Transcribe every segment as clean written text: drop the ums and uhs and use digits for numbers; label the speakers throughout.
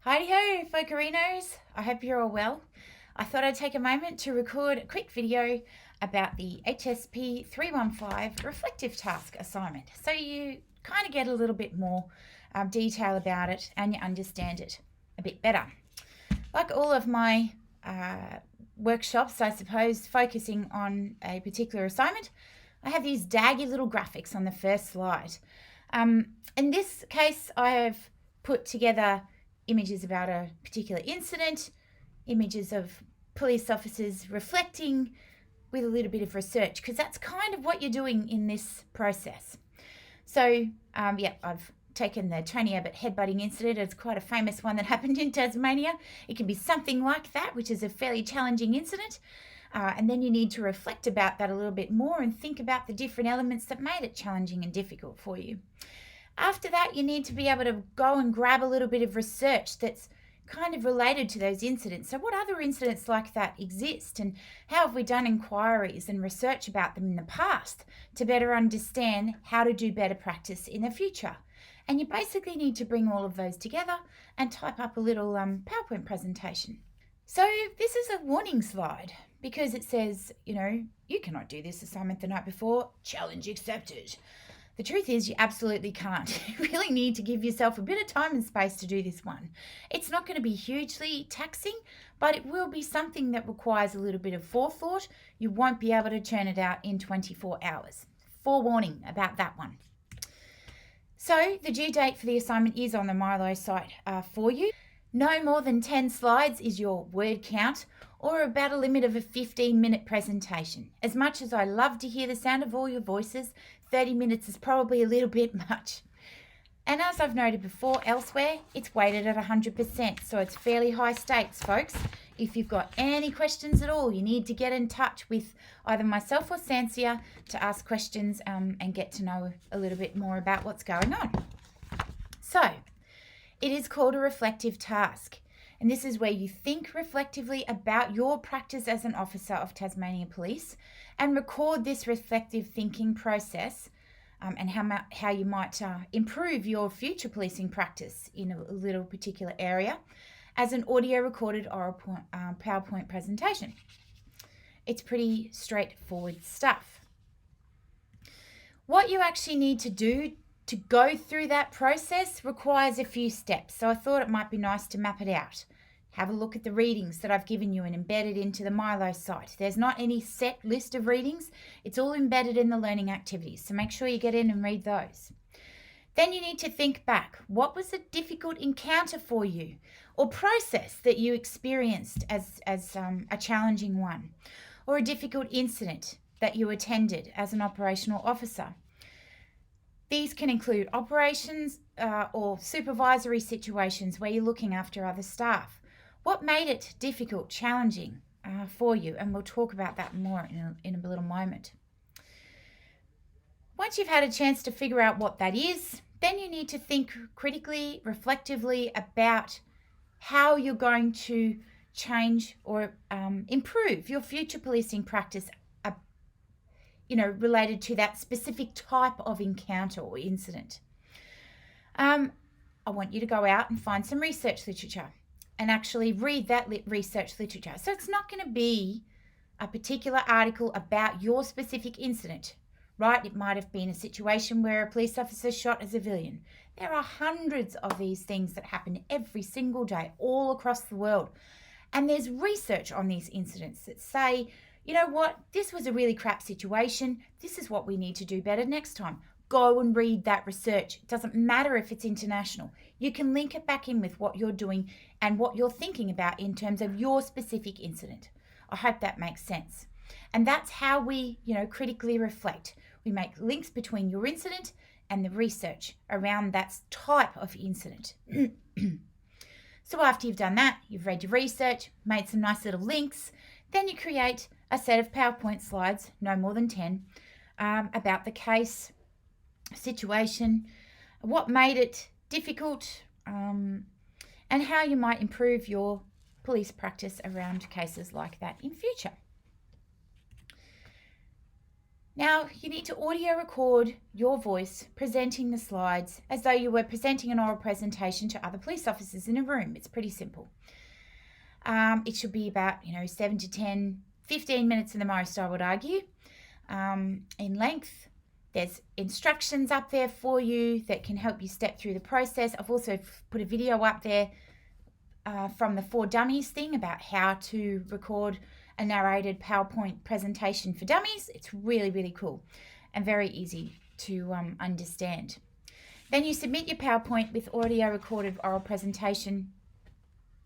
Speaker 1: Hi-ho, Focarinos. I hope you're all well. I thought I'd take a moment to record a quick video about the HSP315 reflective task assignment so you kind of get a little bit more detail about it and you understand it a bit better. Like all of my workshops, I suppose, focusing on a particular assignment, I have these daggy little graphics on the first slide. In this case, I have put together images about a particular incident, images of police officers reflecting with a little bit of research, because that's kind of what you're doing in this process. So, I've taken the Tony Abbott headbutting incident. It's quite a famous one that happened in Tasmania. It can be something like that, which is a fairly challenging incident. And then you need to reflect about that a little bit more and think about the different elements that made it challenging and difficult for you. After that, you need to be able to go and grab a little bit of research that's kind of related to those incidents. So what other incidents like that exist, and how have we done inquiries and research about them in the past to better understand how to do better practice in the future? And you basically need to bring all of those together and type up a little PowerPoint presentation. So this is a warning slide because it says, you cannot do this assignment the night before, challenge accepted. The truth is you absolutely can't. You really need to give yourself a bit of time and space to do this one. It's not going to be hugely taxing, but it will be something that requires a little bit of forethought. You won't be able to churn it out in 24 hours. Forewarning about that one. So the due date for the assignment is on the Milo site for you. No more than 10 slides is your word count, or about a limit of a 15-minute presentation. As much as I love to hear the sound of all your voices, 30 minutes is probably a little bit much. And as I've noted before elsewhere, it's weighted at 100%, so it's fairly high stakes, folks. If you've got any questions at all, you need to get in touch with either myself or Sansia to ask questions and get to know a little bit more about what's going on. So, it is called a reflective task. And this is where you think reflectively about your practice as an officer of Tasmania Police and record this reflective thinking process and how you might improve your future policing practice in a little particular area as an audio recorded oral PowerPoint presentation. It's pretty straightforward stuff. What you actually need to do to go through that process requires a few steps, so I thought it might be nice to map it out. Have a look at the readings that I've given you and embedded into the Milo site. There's not any set list of readings. It's all embedded in the learning activities, so make sure you get in and read those. Then you need to think back. What was a difficult encounter for you or process that you experienced as a challenging one, or a difficult incident that you attended as an operational officer? These can include operations or supervisory situations where you're looking after other staff. What made it difficult, challenging for you? And we'll talk about that more in a little moment. Once you've had a chance to figure out what that is, then you need to think critically, reflectively about how you're going to change or improve your future policing practice related to that specific type of encounter or incident. I want you to go out and find some research literature and actually read that research literature. So it's not going to be a particular article about your specific incident, right? It might have been a situation where a police officer shot a civilian. There are hundreds of these things that happen every single day all across the world. And there's research on these incidents that say, you know what, this was a really crap situation. This is what we need to do better next time. Go and read that research. It doesn't matter if it's international. You can link it back in with what you're doing and what you're thinking about in terms of your specific incident. I hope that makes sense. And that's how we, critically reflect. We make links between your incident and the research around that type of incident. So after you've done that, you've read your research, made some nice little links, then you create a set of PowerPoint slides, no more than 10, about the case, situation, what made it difficult, and how you might improve your police practice around cases like that in future. Now, you need to audio record your voice presenting the slides as though you were presenting an oral presentation to other police officers in a room. It's pretty simple. It should be about, 7 to 10, 15 minutes at the most, I would argue, in length. There's instructions up there for you that can help you step through the process. I've also put a video up there from the 4 Dummies thing about how to record a narrated PowerPoint presentation for dummies. It's really, really cool and very easy to understand. Then you submit your PowerPoint with audio recorded oral presentation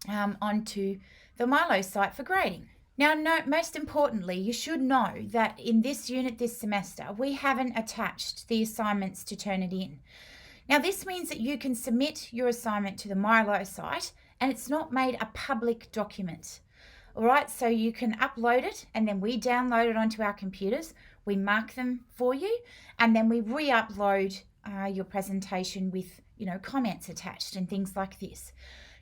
Speaker 1: onto the Milo site for grading. Now, most importantly, you should know that in this unit this semester, we haven't attached the assignments to Turnitin. Now, this means that you can submit your assignment to the Milo site and it's not made a public document. All right, so you can upload it and then we download it onto our computers. We mark them for you and then we re-upload your presentation with, comments attached and things like this.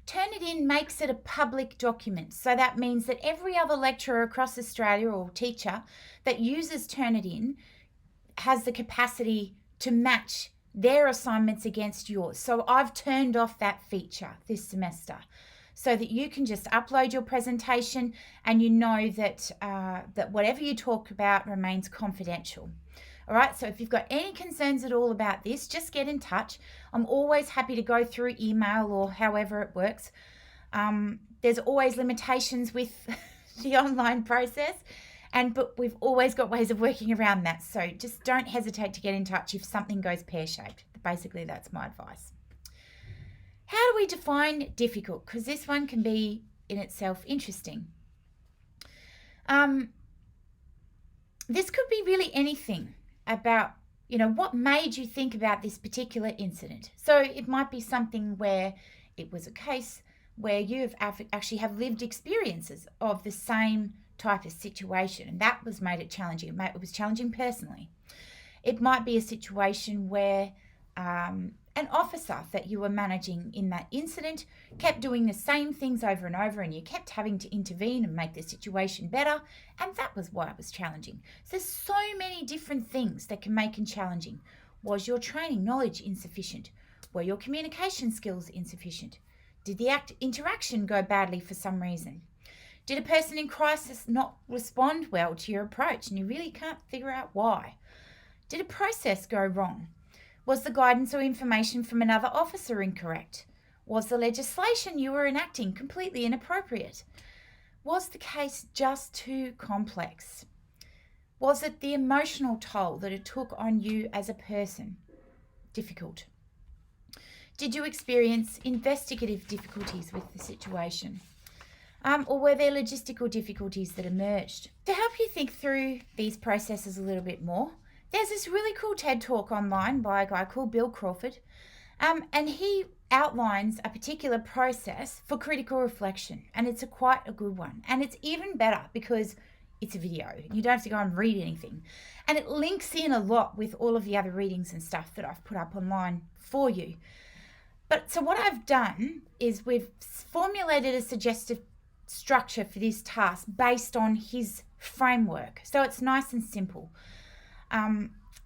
Speaker 1: Turnitin makes it a public document. So that means that every other lecturer across Australia or teacher that uses Turnitin has the capacity to match their assignments against yours. So I've turned off that feature this semester so that you can just upload your presentation and you know that, that whatever you talk about remains confidential. All right, so if you've got any concerns at all about this, just get in touch. I'm always happy to go through email or however it works. There's always limitations with the online process, but we've always got ways of working around that. So just don't hesitate to get in touch if something goes pear-shaped. Basically, that's my advice. How do we define difficult? Because this one can be in itself interesting. This could be really anything about, what made you think about this particular incident. So it might be something where it was a case where you actually have lived experiences of the same type of situation, and that was made it challenging. It was challenging personally. It might be a situation where an officer that you were managing in that incident kept doing the same things over and over and you kept having to intervene and make the situation better, and that was why it was challenging. So there's so many different things that can make it challenging. Was your training knowledge insufficient? Were your communication skills insufficient? Did the interaction go badly for some reason? Did a person in crisis not respond well to your approach and you really can't figure out why? Did a process go wrong? Was the guidance or information from another officer incorrect? Was the legislation you were enacting completely inappropriate? Was the case just too complex? Was it the emotional toll that it took on you as a person? Difficult. Did you experience investigative difficulties with the situation? Or were there logistical difficulties that emerged? To help you think through these processes a little bit more, there's this really cool TED Talk online by a guy called Bill Crawford, and he outlines a particular process for critical reflection, and it's quite a good one. And it's even better because it's a video. You don't have to go and read anything. And it links in a lot with all of the other readings and stuff that I've put up online for you. But so what I've done is we've formulated a suggestive structure for this task based on his framework. So it's nice and simple.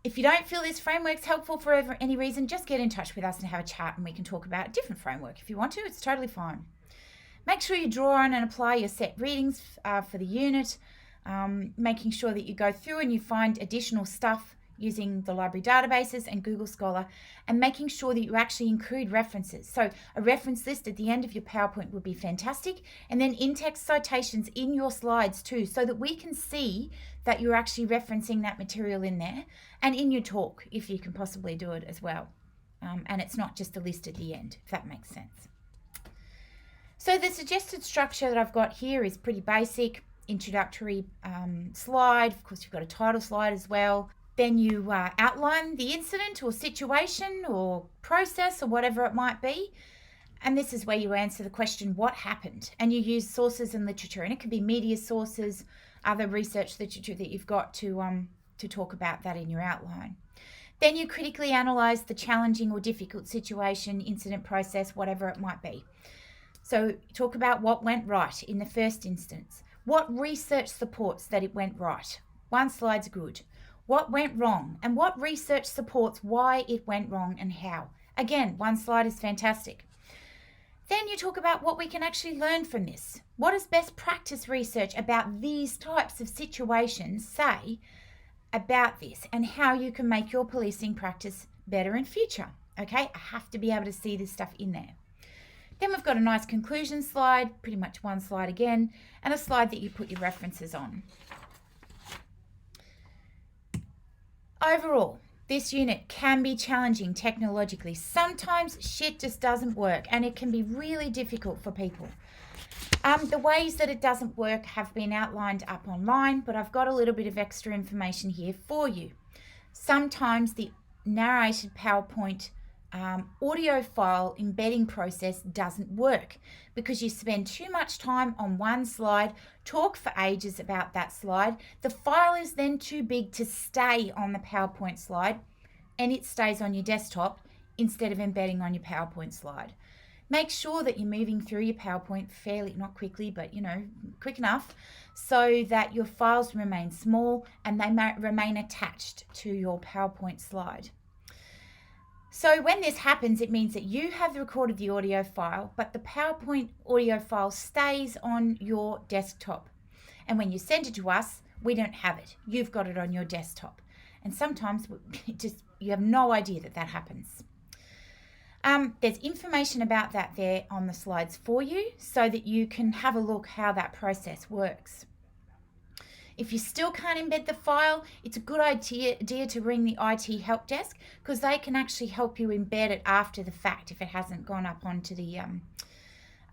Speaker 1: If you don't feel this framework's helpful for any reason, just get in touch with us and have a chat and we can talk about a different framework. If you want to, it's totally fine. Make sure you draw on and apply your set readings for the unit, making sure that you go through and you find additional stuff using the library databases and Google Scholar, and making sure that you actually include references. So a reference list at the end of your PowerPoint would be fantastic, and then in-text citations in your slides too, so that we can see that you're actually referencing that material in there, and in your talk, if you can possibly do it as well. And it's not just a list at the end, if that makes sense. So the suggested structure that I've got here is pretty basic. Introductory slide, of course you've got a title slide as well. Then you outline the incident or situation or process or whatever it might be. And this is where you answer the question, what happened? And you use sources and literature. And it could be media sources, other research literature that you've got to talk about that in your outline. Then you critically analyse the challenging or difficult situation, incident, process, whatever it might be. So talk about what went right in the first instance. What research supports that it went right? One slide's good. what went wrong and what research supports why it went wrong and how. Again, one slide is fantastic. Then you talk about what we can actually learn from this. What does best practice research about these types of situations say about this, and how you can make your policing practice better in future? Okay, I have to be able to see this stuff in there. Then we've got a nice conclusion slide, pretty much one slide again, and a slide that you put your references on. Overall, this unit can be challenging technologically. Sometimes shit just doesn't work, and it can be really difficult for people. The ways that it doesn't work have been outlined up online, but I've got a little bit of extra information here for you. Sometimes the narrated PowerPoint audio file embedding process doesn't work because you spend too much time on one slide, talk for ages about that slide. The file is then too big to stay on the PowerPoint slide, and it stays on your desktop instead of embedding on your PowerPoint slide. Make sure that you're moving through your PowerPoint fairly, not quickly, but quick enough, so that your files remain small and they remain attached to your PowerPoint slide. So when this happens, it means that you have recorded the audio file, but the PowerPoint audio file stays on your desktop. And when you send it to us, we don't have it. You've got it on your desktop. And sometimes you have no idea that happens. There's information about that there on the slides for you so that you can have a look how that process works. If you still can't embed the file, it's a good idea to ring the IT help desk, because they can actually help you embed it after the fact if it hasn't gone up onto the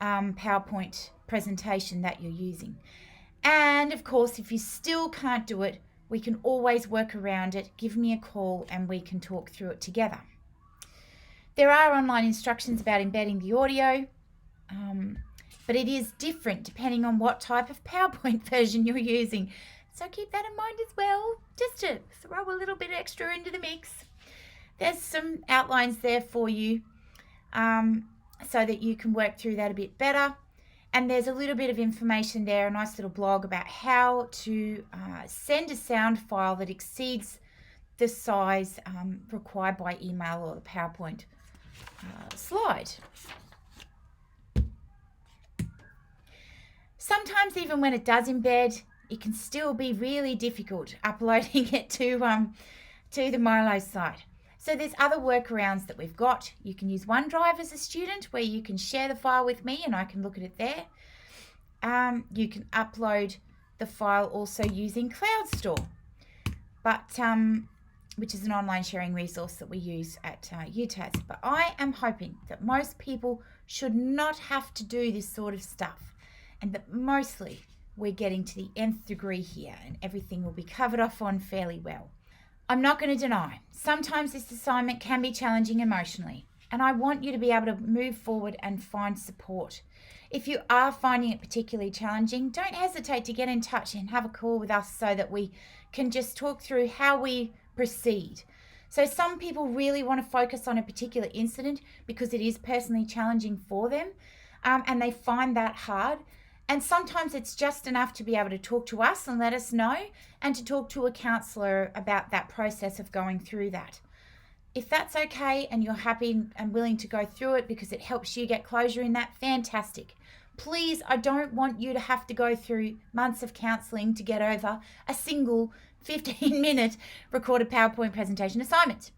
Speaker 1: PowerPoint presentation that you're using. And of course, if you still can't do it, we can always work around it. Give me a call and we can talk through it together. There are online instructions about embedding the audio, but it is different depending on what type of PowerPoint version you're using. So keep that in mind as well, just to throw a little bit extra into the mix. There's some outlines there for you so that you can work through that a bit better. And there's a little bit of information there, a nice little blog about how to send a sound file that exceeds the size required by email or the PowerPoint slide. Sometimes even when it does embed, it can still be really difficult uploading it to the Milo site. So there's other workarounds that we've got. You can use OneDrive as a student, where you can share the file with me and I can look at it there. You can upload the file also using CloudStore, which is an online sharing resource that we use at UTAS. But I am hoping that most people should not have to do this sort of stuff, and that mostly we're getting to the nth degree here and everything will be covered off on fairly well. I'm not going to deny, sometimes this assignment can be challenging emotionally, and I want you to be able to move forward and find support. If you are finding it particularly challenging, don't hesitate to get in touch and have a call with us so that we can just talk through how we proceed. So some people really want to focus on a particular incident because it is personally challenging for them, and they find that hard. And sometimes it's just enough to be able to talk to us and let us know, and to talk to a counsellor about that process of going through that. If that's okay and you're happy and willing to go through it because it helps you get closure in that, fantastic. Please, I don't want you to have to go through months of counselling to get over a single 15-minute recorded PowerPoint presentation assignment.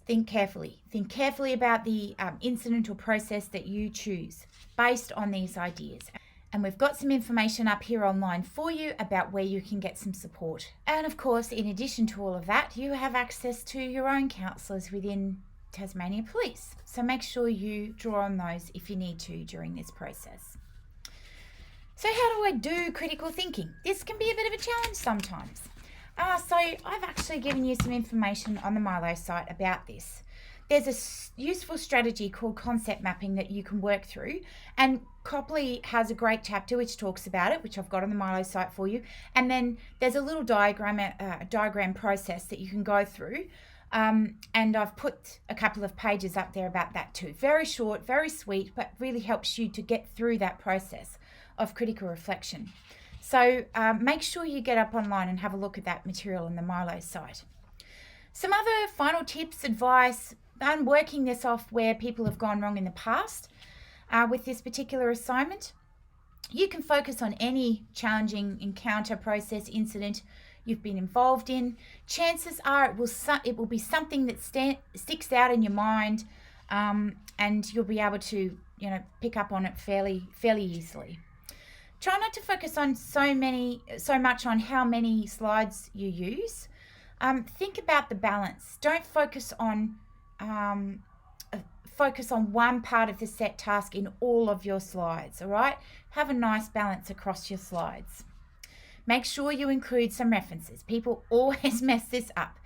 Speaker 1: Think carefully. Think carefully about the incident or process that you choose based on these ideas. And we've got some information up here online for you about where you can get some support. And of course, in addition to all of that, you have access to your own counsellors within Tasmania Police. So make sure you draw on those if you need to during this process. So how do I do critical thinking? This can be a bit of a challenge sometimes. So I've actually given you some information on the Milo site about this. There's a useful strategy called concept mapping that you can work through, and Copley has a great chapter which talks about it, which I've got on the Milo site for you. And then there's a little diagram process that you can go through, and I've put a couple of pages up there about that too. Very short, very sweet, but really helps you to get through that process of critical reflection. So make sure you get up online and have a look at that material on the Milo site. Some other final tips, advice, and working this off where people have gone wrong in the past with this particular assignment. You can focus on any challenging encounter, process, incident you've been involved in. Chances are it will be something that sticks out in your mind, and you'll be able to pick up on it fairly easily. Try not to focus on so much on how many slides you use. Think about the balance. Don't focus on one part of the set task in all of your slides, all right? Have a nice balance across your slides. Make sure you include some references. People always mess this up.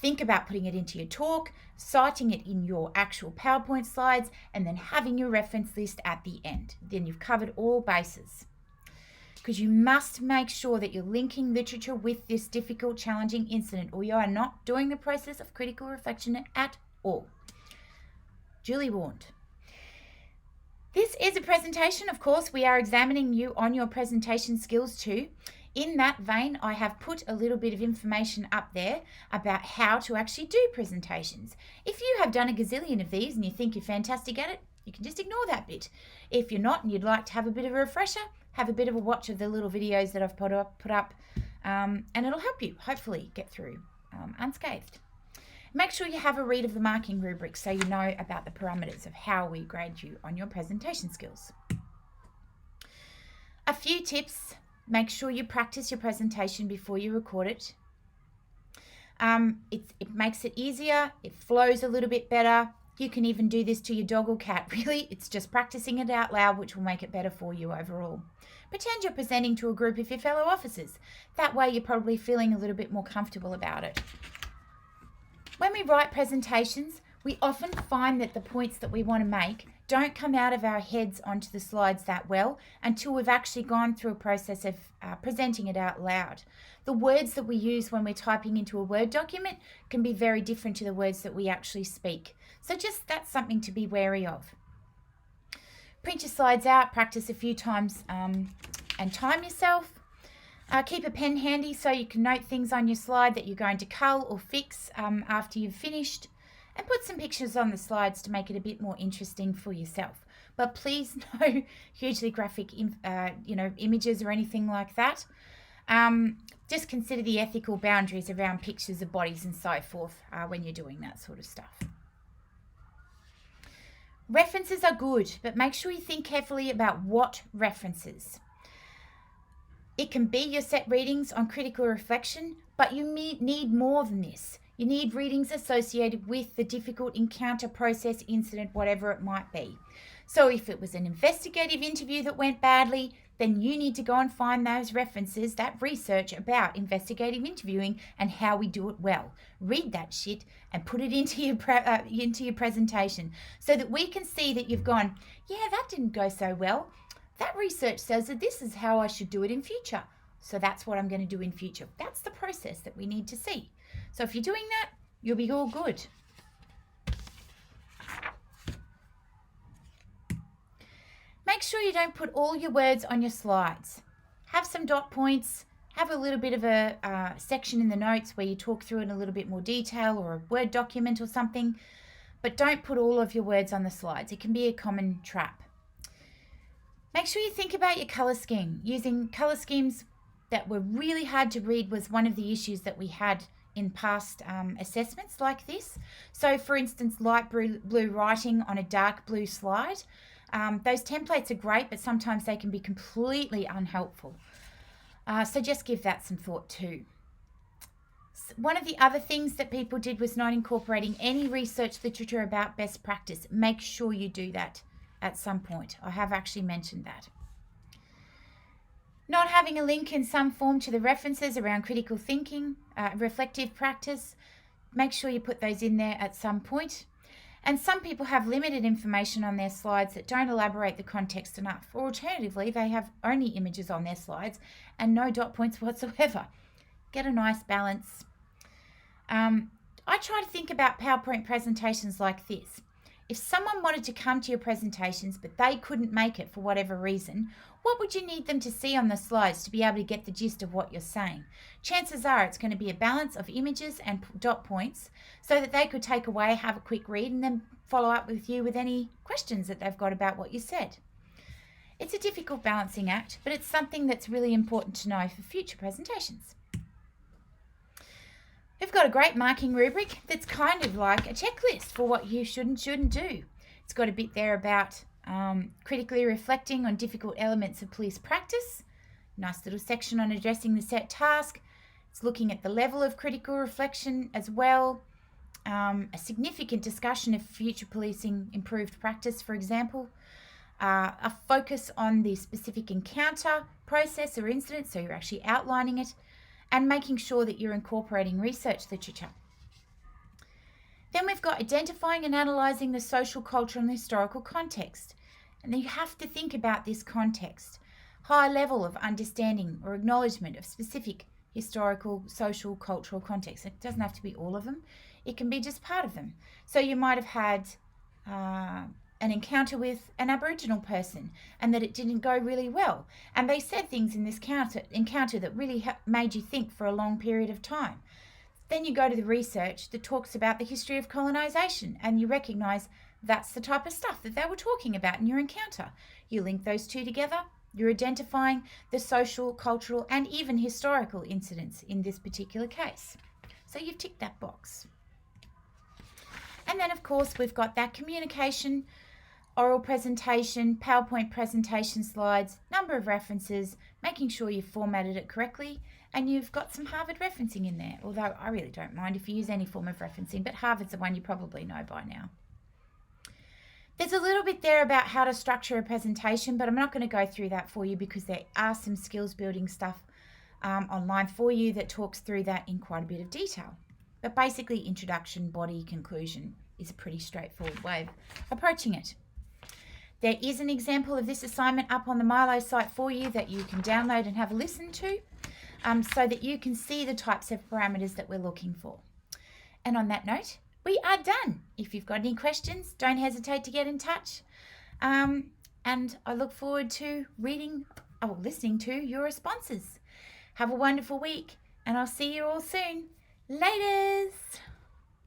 Speaker 1: Think about putting it into your talk, citing it in your actual PowerPoint slides, and then having your reference list at the end. Then you've covered all bases. Because you must make sure that you're linking literature with this difficult, challenging incident, or you are not doing the process of critical reflection at all. Duly warned. This is a presentation, of course. We are examining you on your presentation skills too. In that vein, I have put a little bit of information up there about how to actually do presentations. If you have done a gazillion of these and you think you're fantastic at it, you can just ignore that bit. If you're not and you'd like to have a bit of a refresher, have a bit of a watch of the little videos that I've put up, and it'll help you hopefully get through unscathed. Make sure you have a read of the marking rubric so you know about the parameters of how we grade you on your presentation skills. A few tips. Make sure you practice your presentation before you record it. It makes it easier. It flows a little bit better. You can even do this to your dog or cat. Really, it's just practicing it out loud, which will make it better for you overall. Pretend you're presenting to a group of your fellow officers. That way you're probably feeling a little bit more comfortable about it. When we write presentations, we often find that the points that we want to make don't come out of our heads onto the slides that well until we've actually gone through a process of presenting it out loud. The words that we use when we're typing into a Word document can be very different to the words that we actually speak. So just that's something to be wary of. Print your slides out, practice a few times and time yourself. Keep a pen handy so you can note things on your slide that you're going to cull or fix after you've finished. And put some pictures on the slides to make it a bit more interesting for yourself. But please no hugely graphic images or anything like that. Just consider the ethical boundaries around pictures of bodies and so forth when you're doing that sort of stuff. References are good, but make sure you think carefully about what references. It can be your set readings on critical reflection, but you need more than this. You need readings associated with the difficult encounter, process, incident, whatever it might be. So if it was an investigative interview that went badly, then you need to go and find those references, that research about investigative interviewing and how we do it well. Read that shit and put it into your presentation so that we can see that you've gone, yeah, that didn't go so well. That research says that this is how I should do it in future. So that's what I'm going to do in future. That's the process that we need to see. So if you're doing that, you'll be all good. Make sure you don't put all your words on your slides. Have some dot points. Have a little bit of a section in the notes where you talk through it in a little bit more detail, or a Word document or something. But don't put all of your words on the slides. It can be a common trap. Make sure you think about your colour scheme. Using colour schemes that were really hard to read was one of the issues that we had in past assessments like this. So for instance, light blue writing on a dark blue slide. Those templates are great, but sometimes they can be completely unhelpful. So just give that some thought too. One of the other things that people did was not incorporating any research literature about best practice. Make sure you do that at some point. I have actually mentioned that. Not having a link in some form to the references around critical thinking, reflective practice, make sure you put those in there at some point. And some people have limited information on their slides that don't elaborate the context enough. Or alternatively, they have only images on their slides and no dot points whatsoever. Get a nice balance. I try to think about PowerPoint presentations like this. If someone wanted to come to your presentations but they couldn't make it for whatever reason, what would you need them to see on the slides to be able to get the gist of what you're saying? Chances are it's going to be a balance of images and dot points so that they could take away, have a quick read, and then follow up with you with any questions that they've got about what you said. It's a difficult balancing act, but it's something that's really important to know for future presentations. We've got a great marking rubric that's kind of like a checklist for what you should and shouldn't do. It's got a bit there about critically reflecting on difficult elements of police practice. Nice little section on addressing the set task. It's looking at the level of critical reflection as well. A significant discussion of future policing improved practice, for example. A focus on the specific encounter process or incident, so you're actually outlining it, and making sure that you're incorporating research literature. Then we've got identifying and analysing the social, cultural and historical context. And then you have to think about this context. High level of understanding or acknowledgement of specific historical, social, cultural context. It doesn't have to be all of them. It can be just part of them. So you might have had an encounter with an Aboriginal person and that it didn't go really well. And they said things in this encounter that really made you think for a long period of time. Then you go to the research that talks about the history of colonisation and you recognise that's the type of stuff that they were talking about in your encounter. You link those two together, you're identifying the social, cultural and even historical incidents in this particular case. So you've ticked that box. And then of course we've got that communication, oral presentation, PowerPoint presentation slides, number of references, making sure you've formatted it correctly, and you've got some Harvard referencing in there, although I really don't mind if you use any form of referencing, but Harvard's the one you probably know by now. There's a little bit there about how to structure a presentation, but I'm not going to go through that for you because there are some skills building stuff online for you that talks through that in quite a bit of detail. But basically introduction, body, conclusion is a pretty straightforward way of approaching it. There is an example of this assignment up on the Milo site for you that you can download and have a listen to so that you can see the types of parameters that we're looking for. And on that note, we are done. If you've got any questions, don't hesitate to get in touch. And I look forward to listening to your responses. Have a wonderful week and I'll see you all soon. Laters!